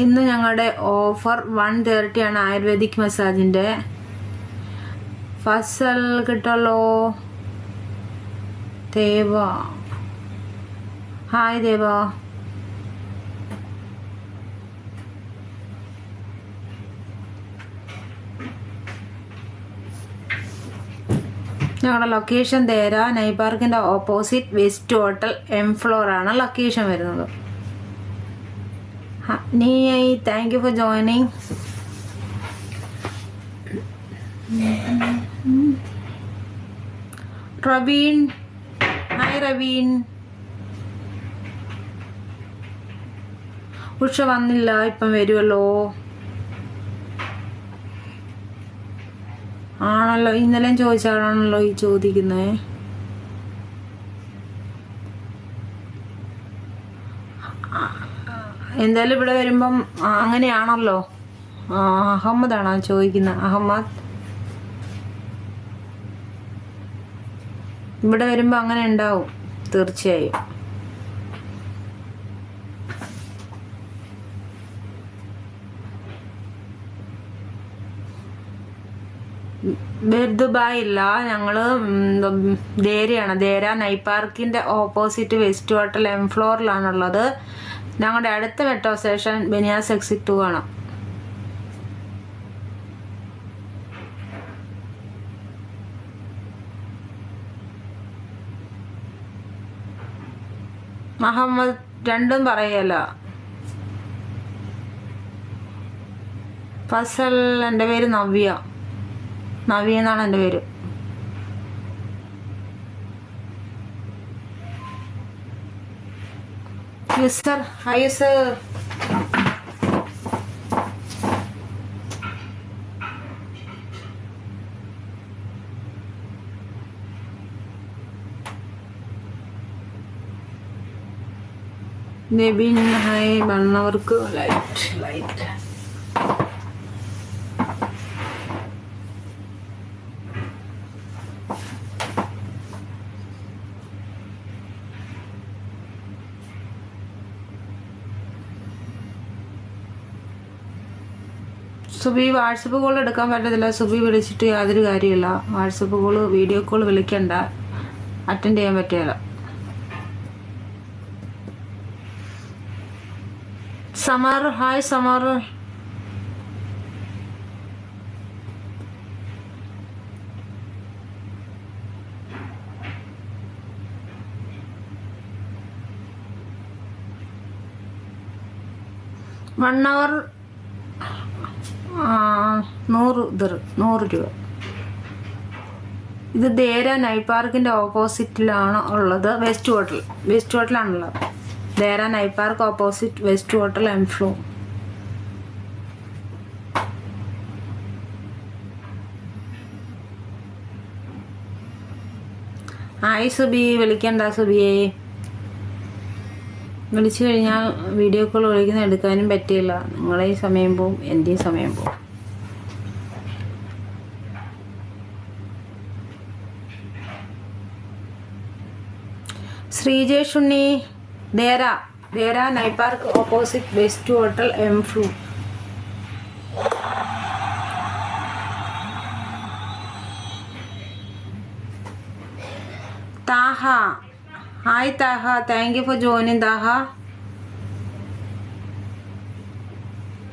ഇന്ന് ഞങ്ങളുടെ ഓഫർ 130 ആണ് ആയുർവേദിക് മസാജിൻ്റെ. ഫസൽ കിട്ടല്ലോ. ദേവ, ഹായ് ദേവ. ഞങ്ങളുടെ ലൊക്കേഷൻ ദേര നൈ പാർക്കിൻ്റെ opposite west hotel M floor ആണ് ലൊക്കേഷൻ വരുന്നത്. Thank you for joining. Raveen, hi Raveen. Usha വന്നില്ല, ഇപ്പം വരുമല്ലോ. ആണല്ലോ, ഇന്നലെയും ചോദിച്ചാണല്ലോ ഈ ചോദിക്കുന്നത്. എന്തായാലും ഇവിടെ വരുമ്പം അങ്ങനെയാണല്ലോ. അഹമ്മദാണോ ചോദിക്കുന്നത്? അഹമ്മദ്, ഇവിടെ വരുമ്പോൾ അങ്ങനെ ഉണ്ടാവും തീർച്ചയായും. ദുബായ് ഇല്ല, ഞങ്ങൾ ദേരയാണ്. ദേര നൈ പാർക്കിൻ്റെ ഓപ്പോസിറ്റ് വെസ്റ്റ് ഹോട്ടൽ എം ഫ്ലോറിലാണുള്ളത്. ഞങ്ങളുടെ അടുത്ത മെട്രോ സ്റ്റേഷൻ ബനിയാസ് എക്സിറ്റ് 2 ആണ്. അഹമ്മദ് രണ്ടും പറയല്ല. ഫസൽ, എൻ്റെ പേര് നവ്യ. നവ്യ എന്നാണ് എൻ്റെ പേര്. User, hi user. Nabeen, hi. വന്നവർക്ക് ലൈറ്റ്. സുബി, വാട്സപ്പ് കോൾ എടുക്കാൻ പറ്റത്തില്ല. സുബി വിളിച്ചിട്ട് യാതൊരു കാര്യമില്ല. വാട്സപ്പ് കോൾ, വീഡിയോ കോൾ വിളിക്കണ്ട, അറ്റൻഡ് ചെയ്യാൻ പറ്റില്ല. Samar, hi Samar. One hour 100 രൂപ. ഇത് ദേര നൈ പാർക്കിൻ്റെ ഓപ്പോസിറ്റിലാണ് ഉള്ളത്. വെസ്റ്റ് ഹോട്ടലാണുള്ളത്. Deira Naif park opposite west hotel M floor. Hi Subi. വിളിക്കണ്ട സുബിയെ. വിളിച്ചു കഴിഞ്ഞാൽ വീഡിയോ കോൾ വിളിക്കുന്ന എടുക്കാനും പറ്റില്ല. നിങ്ങളെയും സമയം പോവും, എൻ്റെയും സമയം പോവും. Sreejesh Unni, Deira Naif park opposite west hotel M floor. Thaha, hi Thaha. Thank you for joining Thaha.